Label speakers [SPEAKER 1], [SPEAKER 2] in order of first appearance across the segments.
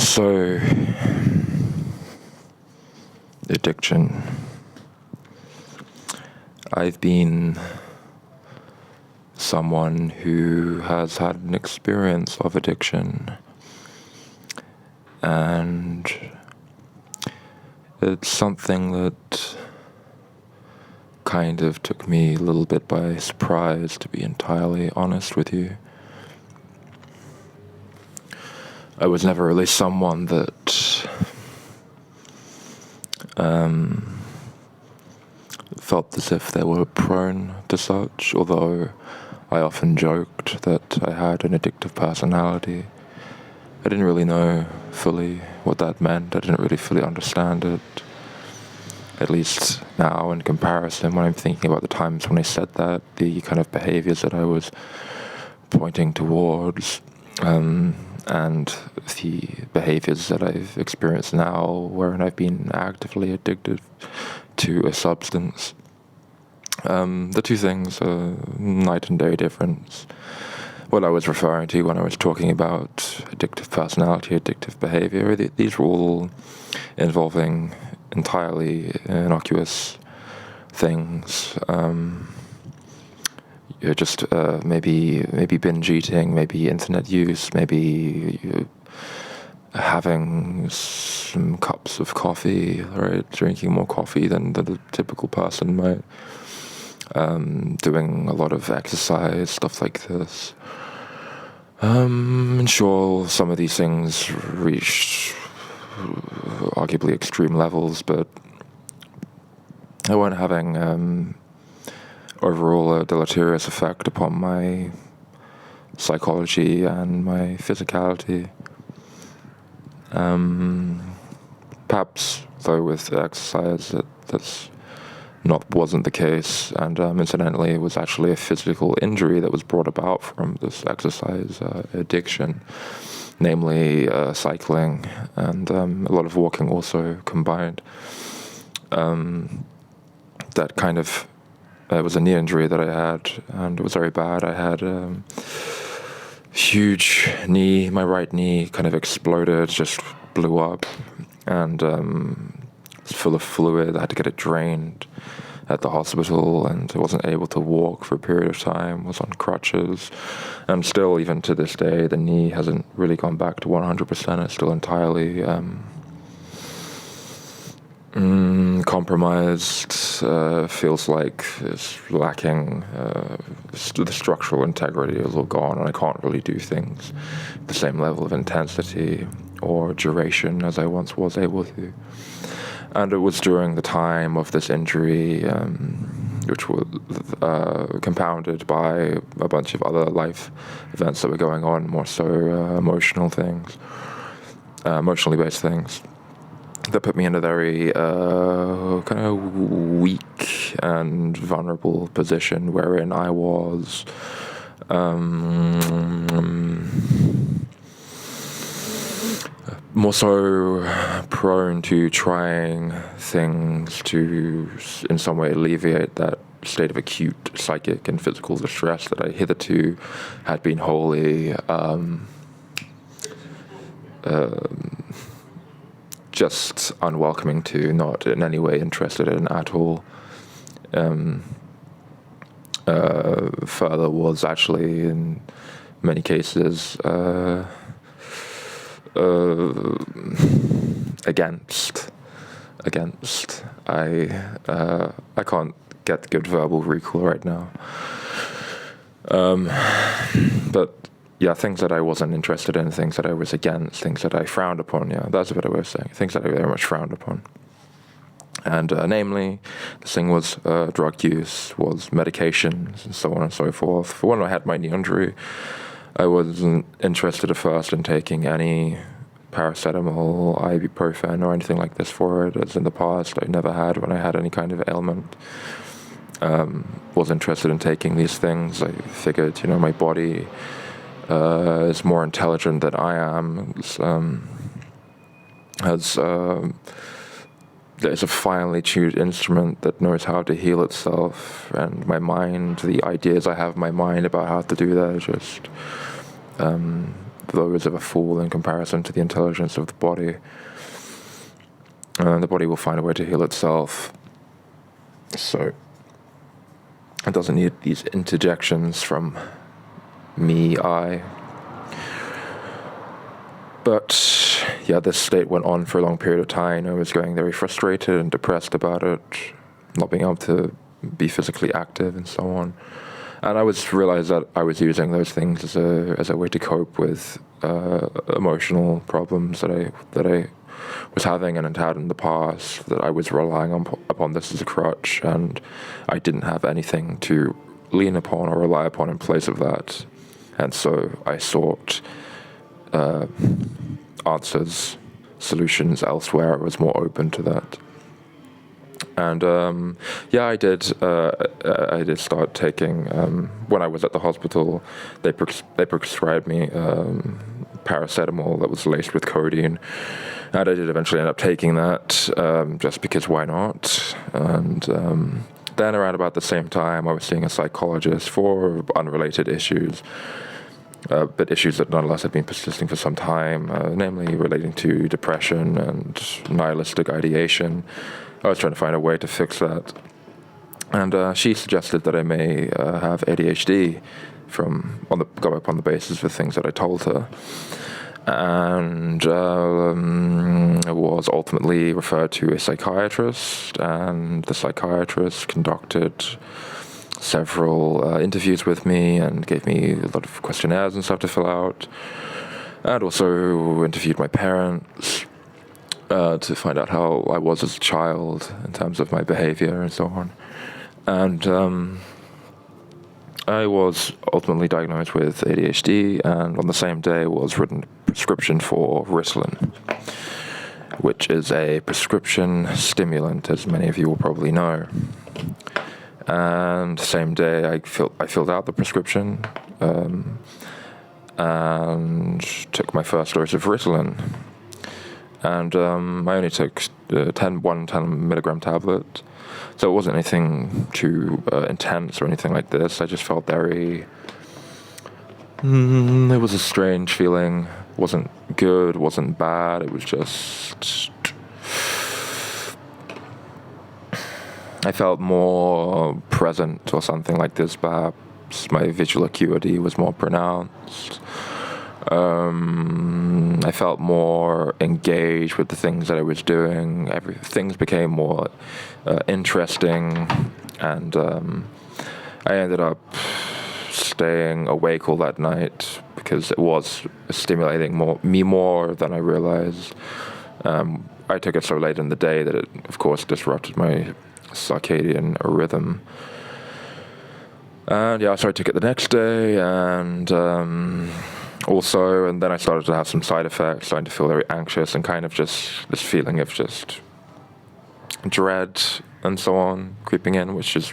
[SPEAKER 1] So, addiction. I've been someone who has had an experience of addiction, and it's something that kind of took me a little bit by surprise, to be entirely honest with you. I was never really someone that felt as if they were prone to such, although I often joked that I had an addictive personality. I didn't really know fully what that meant. I didn't really fully understand it. At least now, in comparison, when I'm thinking about the times when I said that, the kind of behaviors that I was pointing towards, and the behaviors that I've experienced now, wherein I've been actively addicted to a substance. The two things are night and day difference. What I was referring to when I was talking about addictive personality, addictive behavior, these were all involving entirely innocuous things. Just maybe binge eating, maybe internet use, maybe having some cups of coffee, right? Drinking more coffee than the typical person might. Doing a lot of exercise, stuff like this. And sure, some of these things reached arguably extreme levels, but they weren't having overall a deleterious effect upon my psychology and my physicality. Perhaps, though, with exercise, that's wasn't the case, and incidentally, it was actually a physical injury that was brought about from this exercise addiction, namely cycling and a lot of walking also combined. That kind of it was a knee injury that I had, and it was very bad. I had huge knee, my right knee kind of exploded, just blew up, and it's full of fluid. I had to get it drained at the hospital, and I wasn't able to walk for a period of time, was on crutches, and still, even to this day, the knee hasn't really gone back to 100%. It's still entirely compromised. Feels like it's lacking, the structural integrity is all gone, and I can't really do things at the same level of intensity or duration as I once was able to. And it was during the time of this injury, which was compounded by a bunch of other life events that were going on, more so emotional things, emotionally based things, that put me in a very kind of weak and vulnerable position, wherein I was more so prone to trying things to in some way alleviate that state of acute psychic and physical distress that I hitherto had been wholly just unwelcoming to, not in any way interested in at all. Further was actually in many cases against. I can't get good verbal recall right now. But yeah, things that I wasn't interested in, things that I was against, things that I frowned upon. Yeah, that's a better way of saying it. Things that I very much frowned upon. And namely, the thing was drug use, was medications, and so on and so forth. For when I had my knee injury, I wasn't interested at first in taking any paracetamol, ibuprofen, or anything like this for it, as in the past I never had when I had any kind of ailment. Was interested in taking these things. I figured, my body is more intelligent than I am. There's a finely tuned instrument that knows how to heal itself, and my mind, the ideas I have in my mind about how to do that are just those of a fool in comparison to the intelligence of the body. And the body will find a way to heal itself. So it doesn't need these interjections from me, I. But yeah, this state went on for a long period of time. I was getting very frustrated and depressed about it, not being able to be physically active and so on. And I realized that I was using those things as a way to cope with emotional problems that I was having and had in the past, that I was relying upon this as a crutch, and I didn't have anything to lean upon or rely upon in place of that. And so I sought answers, solutions elsewhere. I was more open to that. And I did start taking, when I was at the hospital, they prescribed me paracetamol that was laced with codeine, and I did eventually end up taking that, just because why not. And then around about the same time, I was seeing a psychologist for unrelated issues, but issues that nonetheless had been persisting for some time, namely relating to depression and nihilistic ideation. I was trying to find a way to fix that. And she suggested that I may have ADHD go upon the basis of things that I told her. And I was ultimately referred to a psychiatrist, and the psychiatrist conducted several interviews with me and gave me a lot of questionnaires and stuff to fill out, and also interviewed my parents to find out how I was as a child in terms of my behavior and so on. And I was ultimately diagnosed with ADHD, and on the same day was written a prescription for Ritalin, which is a prescription stimulant, as many of you will probably know. And the same day I filled out the prescription and took my first dose of Ritalin. And I only took 10 milligram tablet, so it wasn't anything too intense or anything like this. I just felt very... it was a strange feeling. It wasn't good, wasn't bad, it was just... I felt more present or something like this, perhaps. My visual acuity was more pronounced. I felt more engaged with the things that I was doing. Things became more interesting, and I ended up staying awake all that night because it was stimulating me more than I realized. I took it so late in the day that it, of course, disrupted my circadian rhythm. And so I took it the next day, and then I started to have some side effects, starting to feel very anxious and kind of just this feeling of just dread and so on creeping in, which is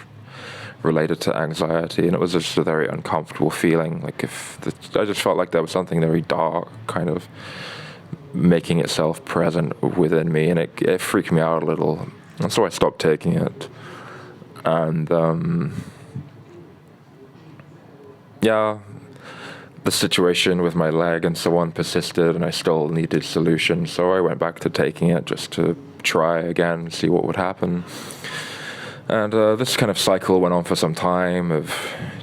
[SPEAKER 1] related to anxiety. And it was just a very uncomfortable feeling. Like I just felt like there was something very dark kind of making itself present within me, and it freaked me out a little. And so I stopped taking it. And the situation with my leg and so on persisted, and I still needed solutions. So I went back to taking it just to try again, see what would happen. And this kind of cycle went on for some time of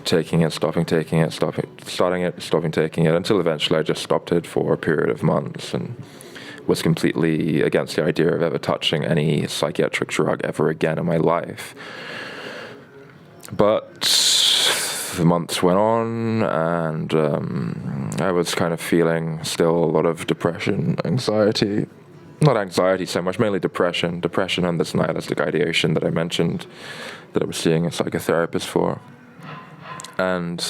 [SPEAKER 1] taking it, stopping taking it, starting it, stopping taking it, until eventually I just stopped it for a period of months and was completely against the idea of ever touching any psychiatric drug ever again in my life. But the months went on, and I was kind of feeling still a lot of depression, anxiety. Not anxiety so much, mainly depression and this nihilistic ideation that I mentioned that I was seeing a psychotherapist for. And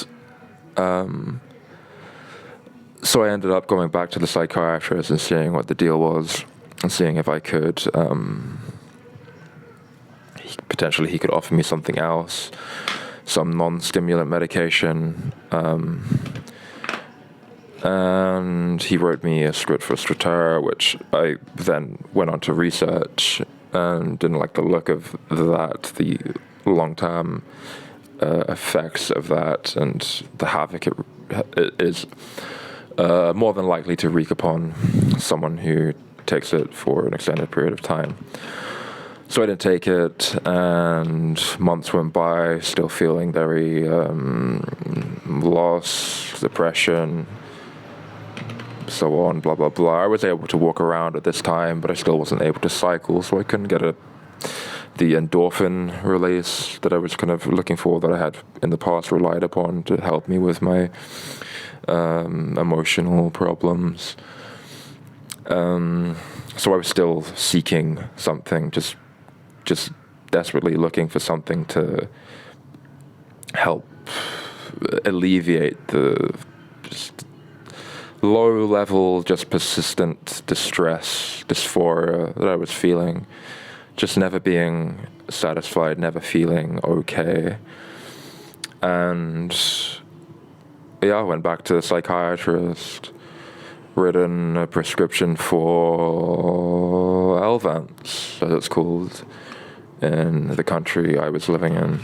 [SPEAKER 1] so I ended up going back to the psychiatrist and seeing what the deal was, and seeing if I could, potentially he could offer me something else, some non-stimulant medication, and he wrote me a script for Strattera, which I then went on to research and didn't like the look of that, the long-term effects of that, and the havoc it is more than likely to wreak upon someone who takes it for an extended period of time. So I didn't take it, and months went by, still feeling very lost, depression, so on, blah, blah, blah. I was able to walk around at this time, but I still wasn't able to cycle, so I couldn't get the endorphin release that I was kind of looking for, that I had in the past relied upon to help me with my emotional problems. So I was still seeking something, just desperately looking for something to help alleviate the just low level, just persistent distress, dysphoria that I was feeling, just never being satisfied, never feeling okay. And I went back to the psychiatrist, written a prescription for Elvance, as it's called, in the country I was living in.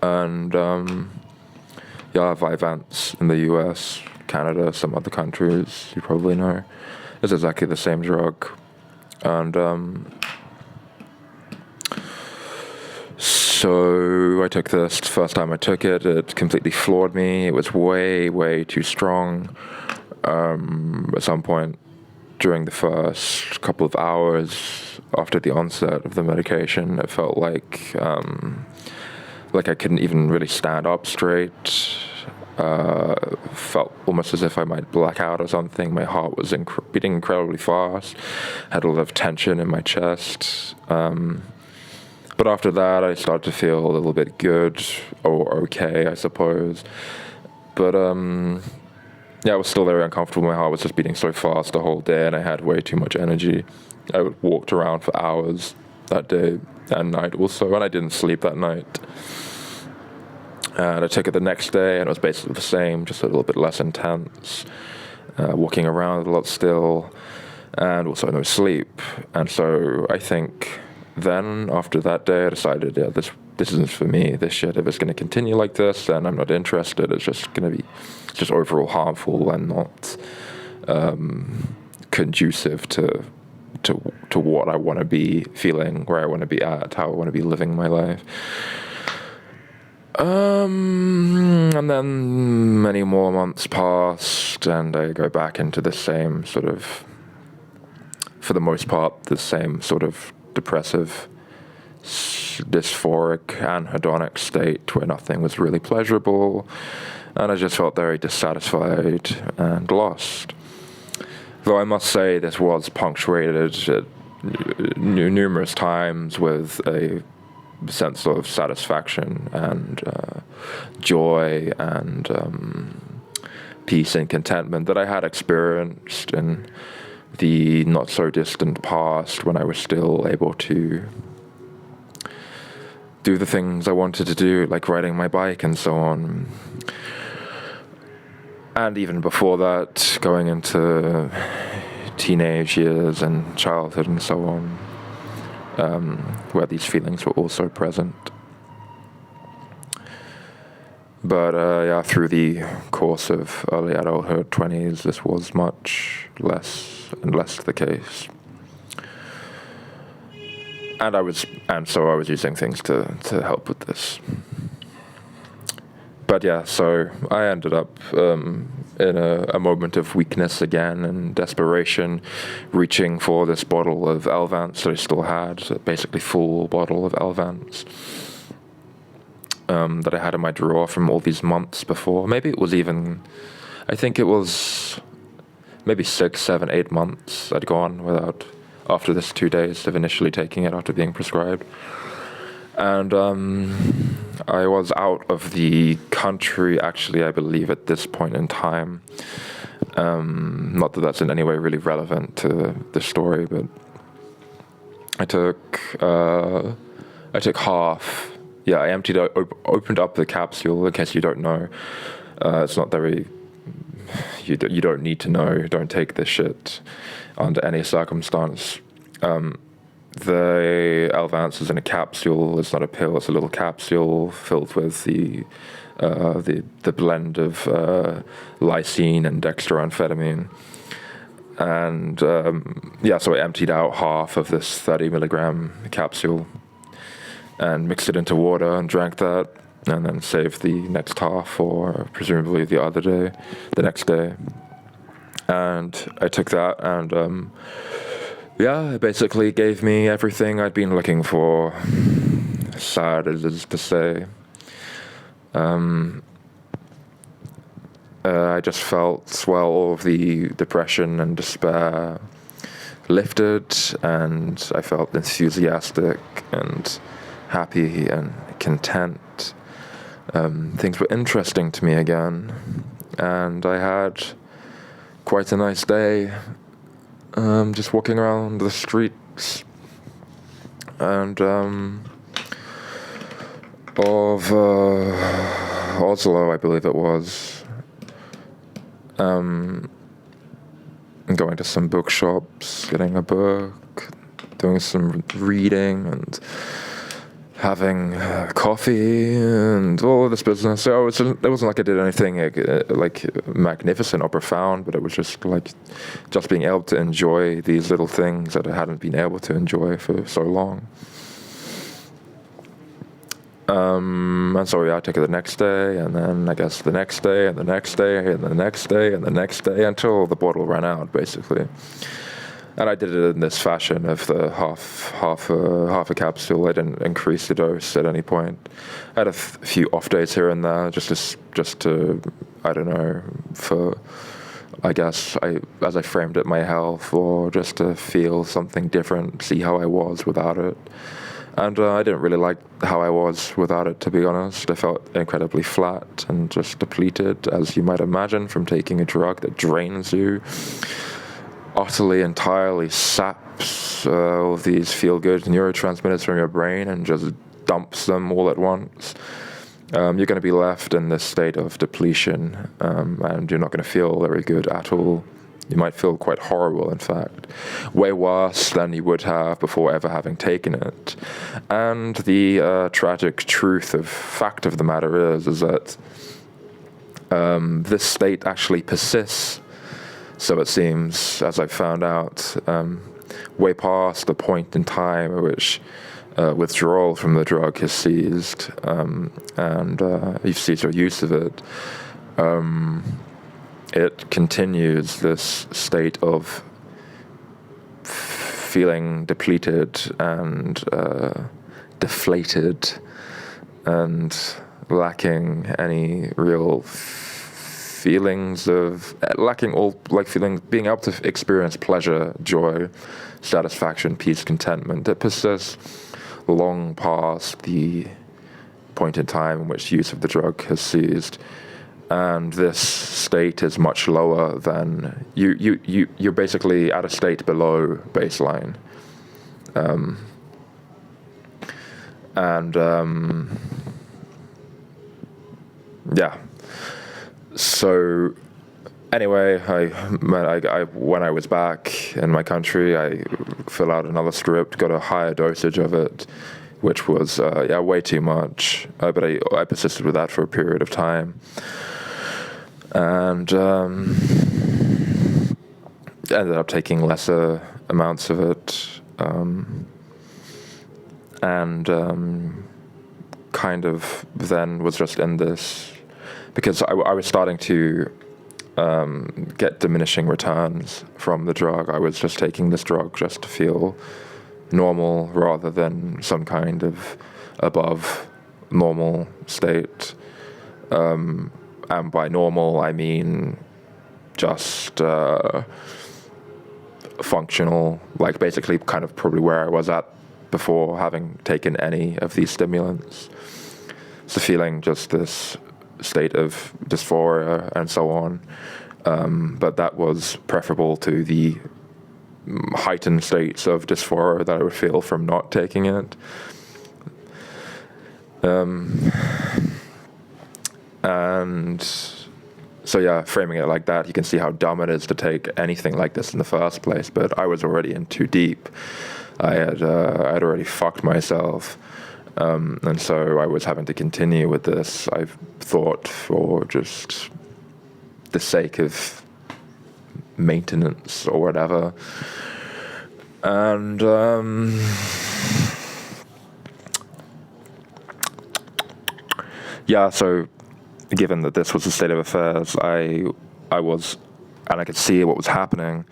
[SPEAKER 1] And Vyvanse in the US, Canada, some other countries you probably know. It's exactly the same drug. And so I took this. First time I took it, it completely floored me. It was way, way too strong. At some point during the first couple of hours after the onset of the medication, it felt like I couldn't even really stand up straight. Felt almost as if I might black out or something. My heart was beating incredibly fast. Had a lot of tension in my chest. But after that, I started to feel a little bit good, or okay, I suppose. But I was still very uncomfortable. My heart was just beating so fast the whole day, and I had way too much energy. I walked around for hours that day and night also, and I didn't sleep that night. And I took it the next day, and it was basically the same, just a little bit less intense. Walking around a lot still, and also no sleep. And so I think then, after that day, I decided, this isn't for me, this shit. If it's going to continue like this, then I'm not interested. It's just going to be just overall harmful and not conducive to what I want to be feeling, where I want to be at, how I want to be living my life. And then many more months passed, and I go back into the same sort of, for the most part, the same sort of depressive, dysphoric, anhedonic state where nothing was really pleasurable, and I just felt very dissatisfied and lost. Though I must say this was punctuated at numerous times with a sense of satisfaction and joy and peace and contentment that I had experienced in the not so distant past, when I was still able to do the things I wanted to do, like riding my bike and so on. And even before that, going into teenage years and childhood and so on, where these feelings were also present. But through the course of early adulthood, 20s, this was much less and less the case. And so I was using things to help with this. But so I ended up in a moment of weakness again and desperation, reaching for this bottle of Elvance that I still had, a basically full bottle of Elvance that I had in my drawer from all these months before. Maybe it was even, I think it was maybe 6, 7, 8 months I'd gone without, after this 2 days of initially taking it after being prescribed. And I was out of the country, actually, I believe, at this point in time. Not that that's in any way really relevant to the story, but I took half. Yeah, I opened up the capsule, in case you don't know. It's not very, you don't need to know. Don't take this shit under any circumstance. The Elvance is in a capsule. It's not a pill. It's a little capsule filled with the the blend of lysine and dextroamphetamine. And so I emptied out half of this 30 milligram capsule and mixed it into water and drank that, and then saved the next half for presumably the next day. And I took that, and it basically gave me everything I'd been looking for. Sad as it is to say. I just felt, all of the depression and despair lifted, and I felt enthusiastic and happy and content. Things were interesting to me again, and I had quite a nice day, just walking around the streets and of Oslo, I believe it was. And going to some bookshops, getting a book, doing some reading, and having coffee, and all of this business. So it wasn't like I did anything like magnificent or profound, but it was just being able to enjoy these little things that I hadn't been able to enjoy for so long. And so I took it the next day, and then I guess the next day, and the next day, and the next day, and the next day, until the bottle ran out, basically. And I did it in this fashion of the half a capsule. I didn't increase the dose at any point. I had a few off days here and there, just to I don't know, for I guess as I framed it, my health, or just to feel something different, see how I was without it. And I didn't really like how I was without it, to be honest. I felt incredibly flat and just depleted, as you might imagine, from taking a drug that drains you, utterly, entirely saps all these feel-good neurotransmitters from your brain and just dumps them all at once. You're going to be left in this state of depletion, and you're not going to feel very good at all. You might feel quite horrible, in fact, way worse than you would have before ever having taken it. And the tragic fact of the matter is that this state actually persists, so it seems, as I've found out, way past the point in time at which withdrawal from the drug has ceased, and you've ceased your use of it. It continues this state of feeling depleted and deflated and lacking any real feelings of, being able to experience pleasure, joy, satisfaction, peace, contentment. It persists long past the point in time in which use of the drug has ceased. And this state is much lower than you're basically at a state below baseline. So anyway, I when I was back in my country, I filled out another script, got a higher dosage of it, which was way too much. But I persisted with that for a period of time. And ended up taking lesser amounts of it, kind of then was just in this, because I was starting to get diminishing returns from the drug. I was just taking this drug just to feel normal rather than some kind of above normal state. And by normal, I mean just functional, like basically kind of probably where I was at before having taken any of these stimulants. So feeling just this state of dysphoria and so on. But that was preferable to the heightened states of dysphoria that I would feel from not taking it. And so framing it like that, you can see how dumb it is to take anything like this in the first place. But I was already in too deep. I'd already fucked myself, And so I was having to continue with this, I thought, for just the sake of maintenance or whatever. And so given that this was the state of affairs, I was, and I could see what was happening,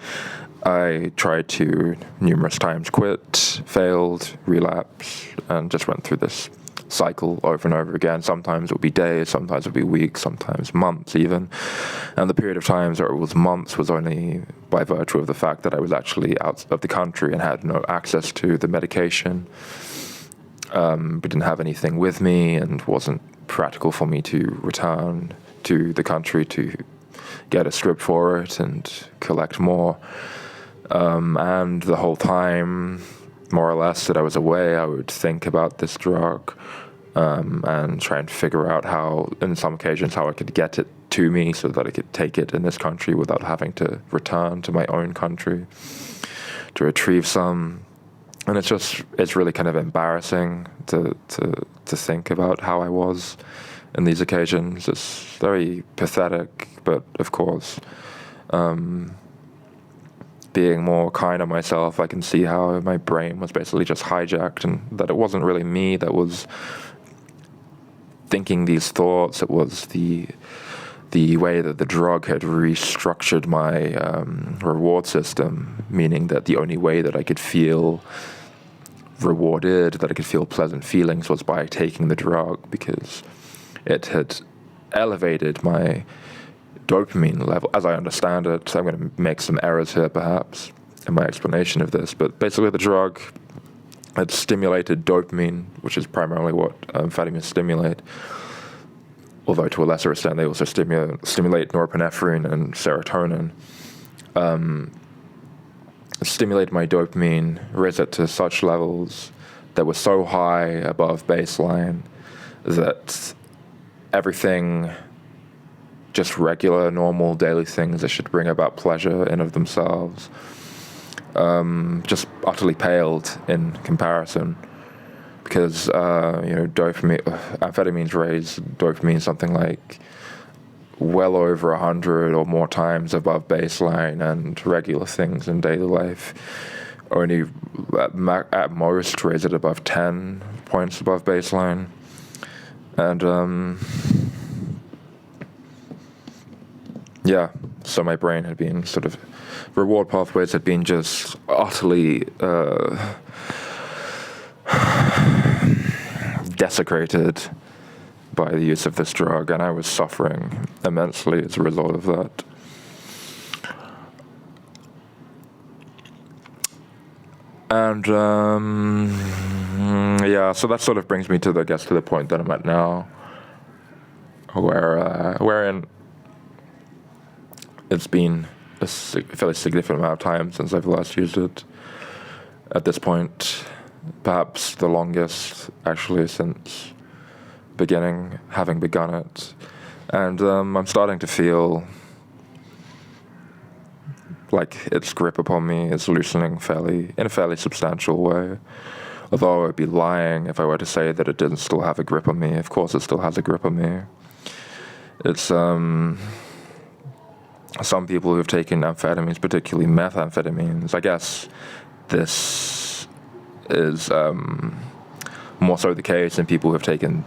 [SPEAKER 1] I tried to numerous times quit, failed, relapsed, and just went through this cycle over and over again. Sometimes it would be days, sometimes it would be weeks, sometimes months even. And the period of times where it was months was only by virtue of the fact that I was actually out of the country and had no access to the medication. But didn't have anything with me and wasn't practical for me to return to the country to get a script for it and collect more. And the whole time, more or less, that I was away, I would think about this drug and try and figure out how, in some occasions, how I could get it to me so that I could take it in this country without having to return to my own country to retrieve some. And it's really kind of embarrassing to think about how I was in these occasions. It's very pathetic, but of course, being more kind on myself, I can see how my brain was basically just hijacked, and that it wasn't really me that was thinking these thoughts. It was the way that the drug had restructured my reward system, meaning that the only way that I could feel rewarded, that I could feel pleasant feelings, was by taking the drug, because it had elevated my dopamine level, as I understand it. So I'm going to make some errors here, perhaps, in my explanation of this, but basically the drug had stimulated dopamine, which is primarily what amphetamines stimulate, although to a lesser extent they also stimulate norepinephrine and serotonin. Stimulated my dopamine, raised it to such levels that were so high above baseline that everything, just regular, normal, daily things that should bring about pleasure in of themselves, just utterly paled in comparison. Because, amphetamines raise dopamine something like well over 100 or more times above baseline, and regular things in daily life only at most raise it above 10 points above baseline. And so my brain had been sort of, reward pathways had been just utterly desecrated by the use of this drug, and I was suffering immensely as a result of that. And so that sort of brings me to the point that I'm at now, wherein it's been a fairly significant amount of time since I've last used it. At this point, perhaps the longest, actually, since having begun it. And I'm starting to feel like its grip upon me is loosening in a fairly substantial way. Although I would be lying if I were to say that it didn't still have a grip on me. Of course it still has a grip on me. It's some people who've taken amphetamines, particularly methamphetamines, I guess this is more so the case in people who have taken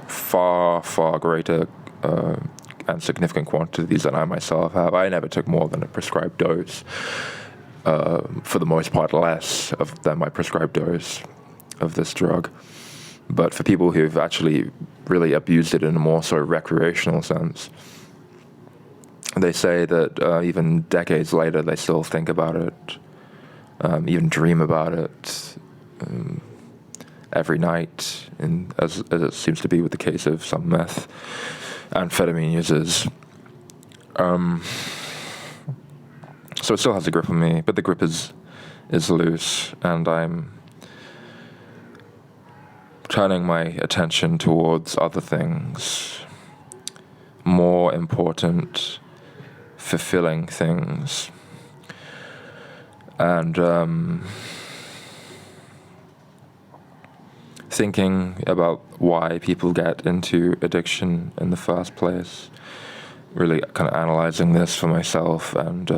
[SPEAKER 1] far, far greater and significant quantities than I myself have. I never took more than a prescribed dose. For the most part, less than my prescribed dose of this drug. But for people who've actually really abused it in a more so recreational sense, they say that even decades later, they still think about it, even dream about it every night, as it seems to be with the case of some methamphetamine users. So it still has a grip on me, but the grip is loose, and I'm turning my attention towards other things, more important, fulfilling things. And thinking about why people get into addiction in the first place, really kind of analyzing this for myself, and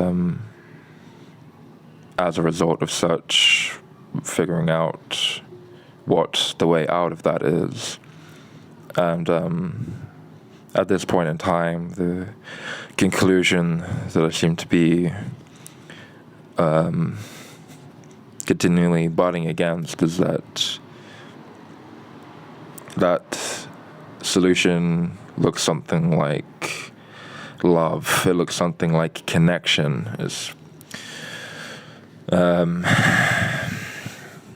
[SPEAKER 1] as a result of such, figuring out what the way out of that is. And at this point in time, the conclusion that I seem to be continually butting against is that solution looks something like love. It looks something like connection.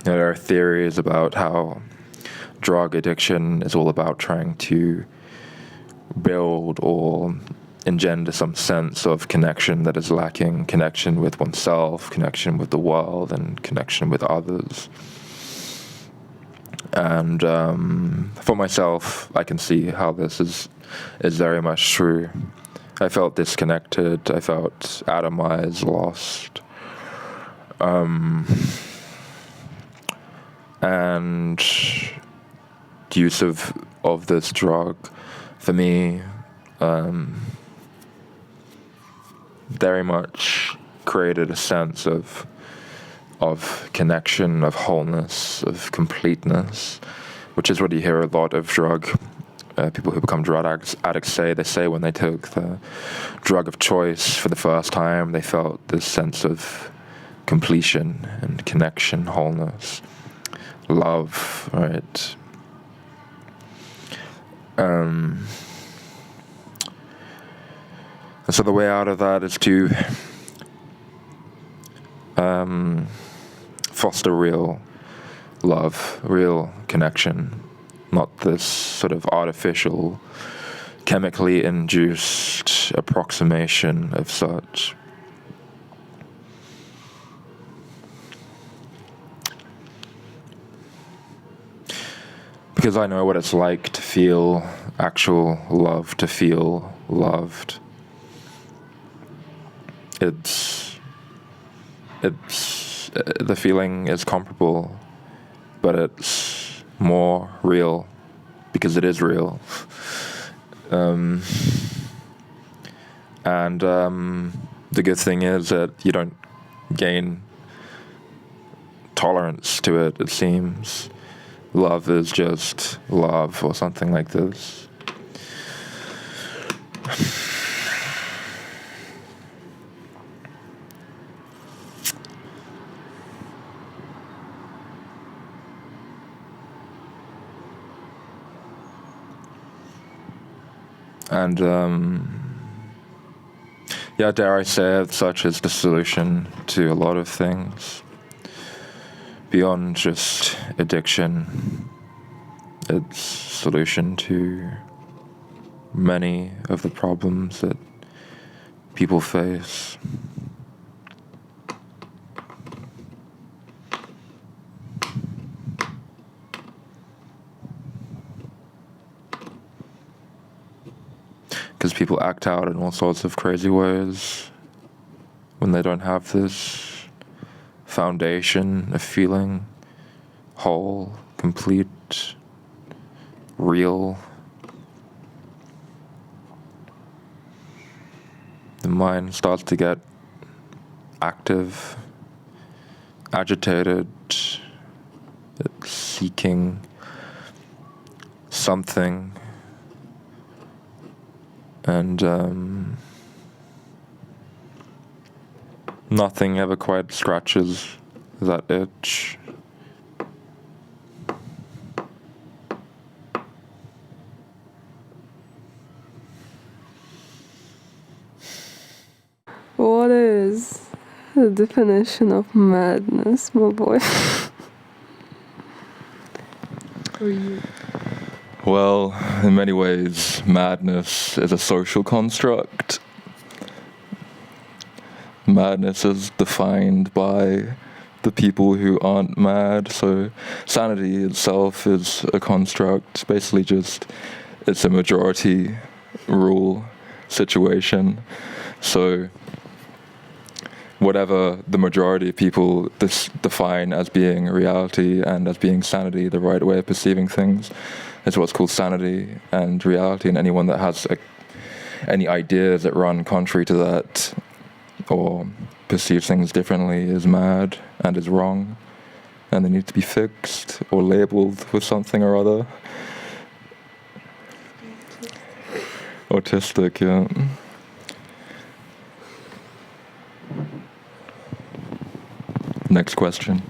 [SPEAKER 1] There are theories about how drug addiction is all about trying to build or engender some sense of connection that is lacking, connection with oneself, connection with the world, and connection with others. And for myself, I can see how this is very much true. I felt disconnected, I felt atomized, lost. And the use of this drug, for me, very much created a sense of connection, of wholeness, of completeness, which is what you hear a lot of people who become drug addicts say. They say when they took the drug of choice for the first time, they felt this sense of completion and connection, wholeness, love, right? And so the way out of that is to foster real love, real connection, not this sort of artificial, chemically induced approximation of such. Because I know what it's like to feel actual love, to feel loved. The feeling is comparable, but it's more real because it is real. And the good thing is that you don't gain tolerance to it, it seems. Love is just love, or something like this. And dare I say it, such is the solution to a lot of things. Beyond just addiction, it's solution to many of the problems that people face. Because people act out in all sorts of crazy ways when they don't have this foundation of feeling whole, complete, real. The mind starts to get active, agitated, it's seeking something, and nothing ever quite scratches that itch.
[SPEAKER 2] What is the definition of madness, my boy? For you.
[SPEAKER 1] Well, in many ways, madness is a social construct. Madness is defined by the people who aren't mad, so sanity itself is a construct, basically just, it's a majority rule situation. So whatever the majority of people define as being reality and as being sanity, the right way of perceiving things, is what's called sanity and reality. And anyone that has any ideas that run contrary to that or perceives things differently is mad and is wrong, and they need to be fixed or labeled with something or other. Autistic, yeah. Next question.